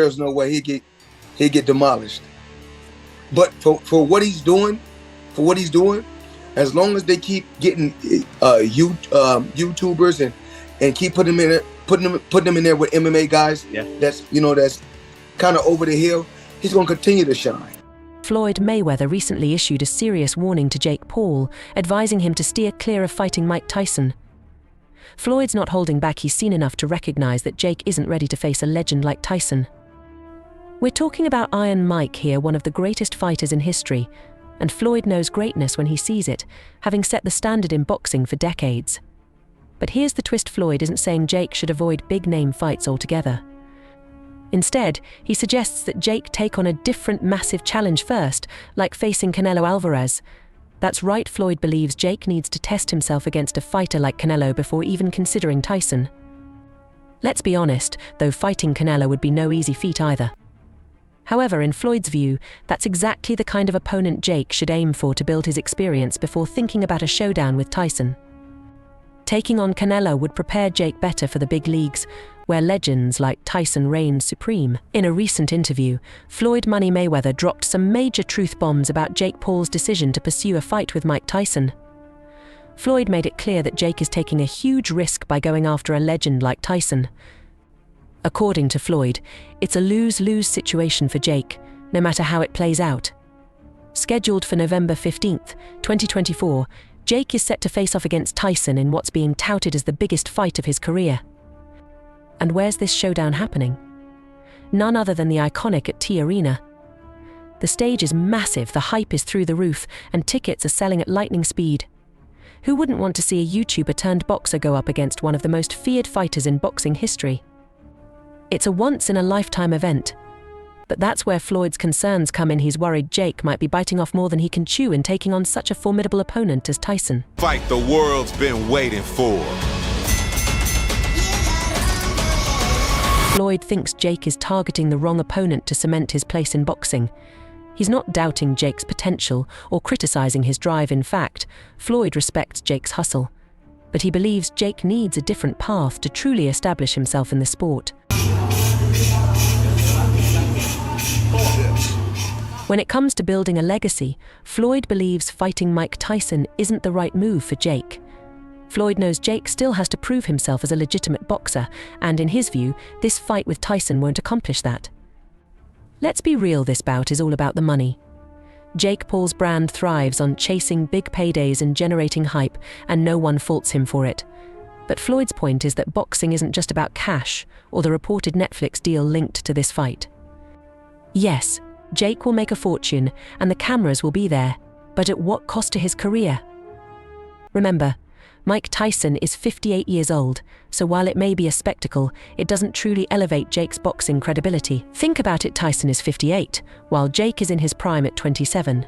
there's no way he'd get demolished. But for what he's doing, as long as they keep getting YouTubers and keep putting them in there with MMA guys, that's kind of over the hill, he's gonna continue to shine. Floyd Mayweather recently issued a serious warning to Jake Paul, advising him to steer clear of fighting Mike Tyson. Floyd's not holding back. He's seen enough to recognize that Jake isn't ready to face a legend like Tyson. We're talking about Iron Mike here, one of the greatest fighters in history, and Floyd knows greatness when he sees it, having set the standard in boxing for decades. But here's the twist: Floyd isn't saying Jake should avoid big-name fights altogether. Instead, he suggests that Jake take on a different massive challenge first, like facing Canelo Alvarez. That's right, Floyd believes Jake needs to test himself against a fighter like Canelo before even considering Tyson. Let's be honest, though, fighting Canelo would be no easy feat either. However, in Floyd's view, that's exactly the kind of opponent Jake should aim for to build his experience before thinking about a showdown with Tyson. Taking on Canelo would prepare Jake better for the big leagues, where legends like Tyson reign supreme. In a recent interview, Floyd Money Mayweather dropped some major truth bombs about Jake Paul's decision to pursue a fight with Mike Tyson. Floyd made it clear that Jake is taking a huge risk by going after a legend like Tyson. According to Floyd, it's a lose-lose situation for Jake, no matter how it plays out. Scheduled for November 15th, 2024, Jake is set to face off against Tyson in what's being touted as the biggest fight of his career. And where's this showdown happening? None other than the iconic at T Arena. The stage is massive, the hype is through the roof, and tickets are selling at lightning speed. Who wouldn't want to see a YouTuber turned boxer go up against one of the most feared fighters in boxing history? It's a once-in-a-lifetime event. But that's where Floyd's concerns come in. He's worried Jake might be biting off more than he can chew in taking on such a formidable opponent as Tyson. Fight the world's been waiting for. Floyd thinks Jake is targeting the wrong opponent to cement his place in boxing. He's not doubting Jake's potential or criticizing his drive. In fact, Floyd respects Jake's hustle. But he believes Jake needs a different path to truly establish himself in the sport. When it comes to building a legacy, Floyd believes fighting Mike Tyson isn't the right move for Jake. Floyd knows Jake still has to prove himself as a legitimate boxer, and in his view, this fight with Tyson won't accomplish that. Let's be real, this bout is all about the money. Jake Paul's brand thrives on chasing big paydays and generating hype, and no one faults him for it. But Floyd's point is that boxing isn't just about cash or the reported Netflix deal linked to this fight. Yes, Jake will make a fortune and the cameras will be there, but at what cost to his career? Remember, Mike Tyson is 58 years old, so while it may be a spectacle, it doesn't truly elevate Jake's boxing credibility. Think about it, Tyson is 58, while Jake is in his prime at 27.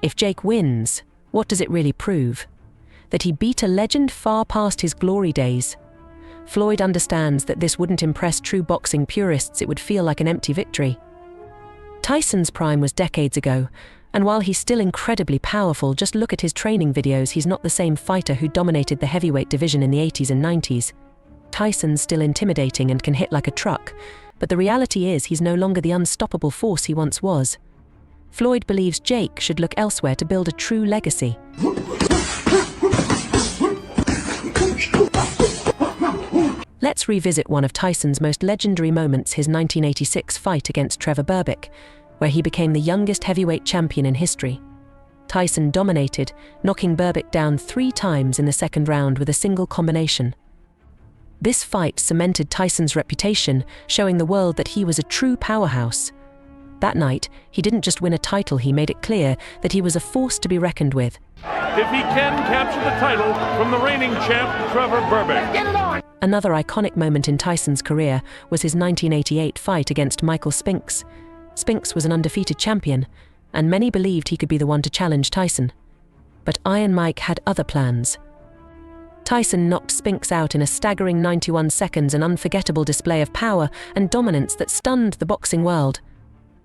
If Jake wins, what does it really prove? That he beat a legend far past his glory days. Floyd understands that this wouldn't impress true boxing purists. It would feel like an empty victory. Tyson's prime was decades ago, and while he's still incredibly powerful, just look at his training videos, he's not the same fighter who dominated the heavyweight division in the 80s and 90s. Tyson's still intimidating and can hit like a truck, but the reality is he's no longer the unstoppable force he once was. Floyd believes Jake should look elsewhere to build a true legacy. Let's revisit one of Tyson's most legendary moments, his 1986 fight against Trevor Berbick, where he became the youngest heavyweight champion in history. Tyson dominated, knocking Berbick down 3 times in the second round with a single combination. This fight cemented Tyson's reputation, showing the world that he was a true powerhouse. That night, he didn't just win a title, he made it clear that he was a force to be reckoned with. If he can capture the title from the reigning champ, Trevor Berbick. Get it on! Another iconic moment in Tyson's career was his 1988 fight against Michael Spinks. Spinks was an undefeated champion, and many believed he could be the one to challenge Tyson. But Iron Mike had other plans. Tyson knocked Spinks out in a staggering 91 seconds, an unforgettable display of power and dominance that stunned the boxing world.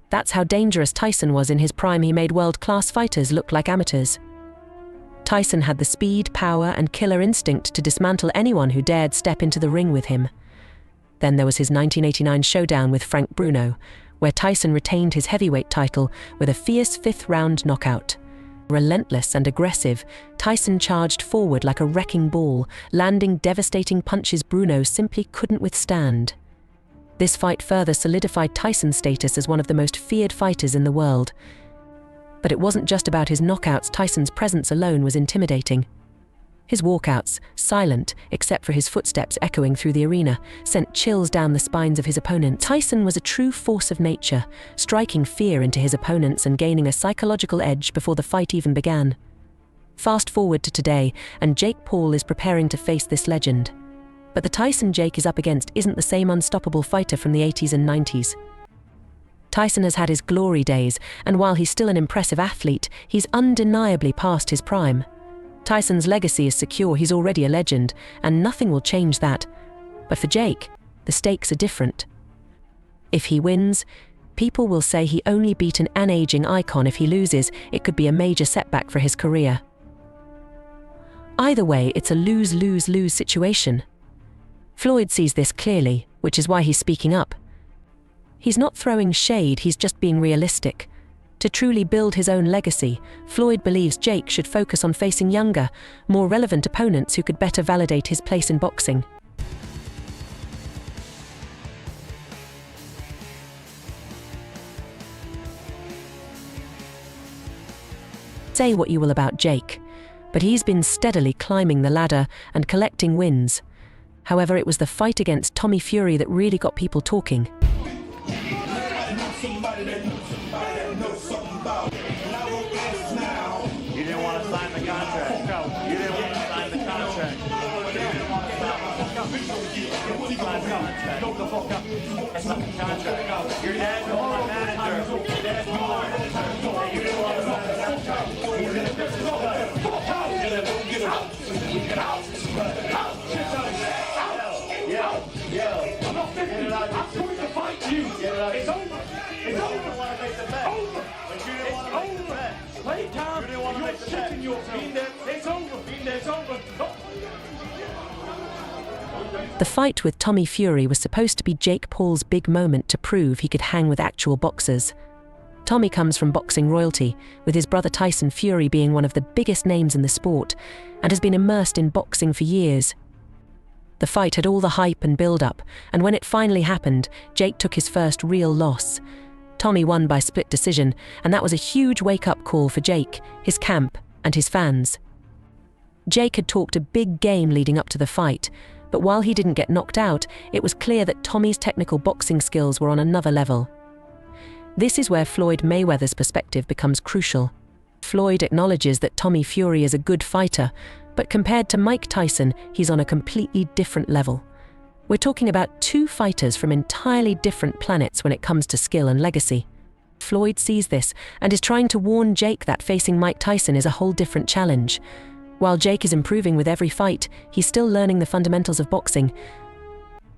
That's how dangerous Tyson was in his prime. He made world-class fighters look like amateurs. Tyson had the speed, power, and killer instinct to dismantle anyone who dared step into the ring with him. Then there was his 1989 showdown with Frank Bruno, where Tyson retained his heavyweight title with a fierce fifth-round knockout. Relentless and aggressive, Tyson charged forward like a wrecking ball, landing devastating punches Bruno simply couldn't withstand. This fight further solidified Tyson's status as one of the most feared fighters in the world. But it wasn't just about his knockouts. Tyson's presence alone was intimidating. His walkouts, silent except for his footsteps echoing through the arena, sent chills down the spines of his opponents. Tyson was a true force of nature, striking fear into his opponents and gaining a psychological edge before the fight even began. Fast forward to today, and Jake Paul is preparing to face this legend. But the Tyson Jake is up against isn't the same unstoppable fighter from the 80s and 90s. Tyson has had his glory days, and while he's still an impressive athlete, he's undeniably past his prime. Tyson's legacy is secure. He's already a legend, and nothing will change that. But for Jake, the stakes are different. If he wins, people will say he only beat an aging icon. If he loses, it could be a major setback for his career. Either way, it's a lose-lose-lose situation. Floyd sees this clearly, which is why he's speaking up. He's not throwing shade, he's just being realistic. To truly build his own legacy, Floyd believes Jake should focus on facing younger, more relevant opponents who could better validate his place in boxing. Say what you will about Jake, but he's been steadily climbing the ladder and collecting wins. However, it was the fight against Tommy Fury that really got people talking. You didn't want to sign the contract. No. You didn't want to sign the contract. You didn't want to sign the contract. Go the fuck up. It's not the contract. Your dad's my manager. Your dad's my manager. You didn't want to sign the contract. Get out. Yeah. I'm not 50. I'm going to fight you. It's over. It's over. You didn't want to make the bet. Over. But you didn't want to make the bet. Play time. You didn't want to make the bet. It's over. It's over. The fight with Tommy Fury was supposed to be Jake Paul's big moment to prove he could hang with actual boxers. Tommy comes from boxing royalty, with his brother Tyson Fury being one of the biggest names in the sport, and has been immersed in boxing for years. The fight had all the hype and build-up, and when it finally happened, Jake took his first real loss. Tommy won by split decision, and that was a huge wake-up call for Jake, his camp, and his fans. Jake had talked a big game leading up to the fight, but while he didn't get knocked out, it was clear that Tommy's technical boxing skills were on another level. This is where Floyd Mayweather's perspective becomes crucial. Floyd acknowledges that Tommy Fury is a good fighter, but compared to Mike Tyson, he's on a completely different level. We're talking about two fighters from entirely different planets when it comes to skill and legacy. Floyd sees this and is trying to warn Jake that facing Mike Tyson is a whole different challenge. While Jake is improving with every fight, he's still learning the fundamentals of boxing.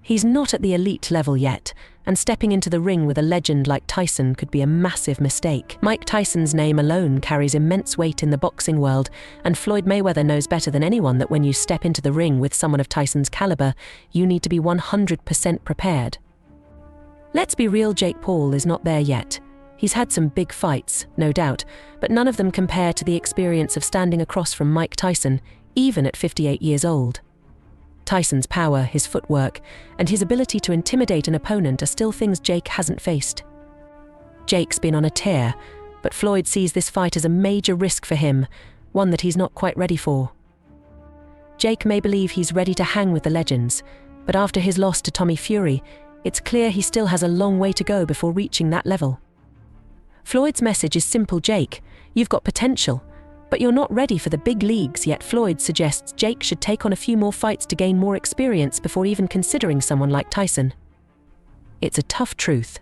He's not at the elite level yet, and stepping into the ring with a legend like Tyson could be a massive mistake. Mike Tyson's name alone carries immense weight in the boxing world, and Floyd Mayweather knows better than anyone that when you step into the ring with someone of Tyson's caliber, you need to be 100% prepared. Let's be real, Jake Paul is not there yet. He's had some big fights, no doubt, but none of them compare to the experience of standing across from Mike Tyson, even at 58 years old. Tyson's power, his footwork, and his ability to intimidate an opponent are still things Jake hasn't faced. Jake's been on a tear, but Floyd sees this fight as a major risk for him, one that he's not quite ready for. Jake may believe he's ready to hang with the legends, but after his loss to Tommy Fury, it's clear he still has a long way to go before reaching that level. Floyd's message is simple: Jake, you've got potential, but you're not ready for the big leagues yet. Floyd suggests Jake should take on a few more fights to gain more experience before even considering someone like Tyson. It's a tough truth,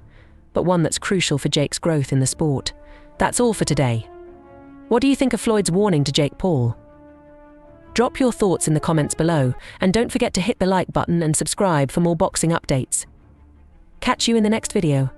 but one that's crucial for Jake's growth in the sport. That's all for today. What do you think of Floyd's warning to Jake Paul? Drop your thoughts in the comments below, and don't forget to hit the like button and subscribe for more boxing updates. Catch you in the next video.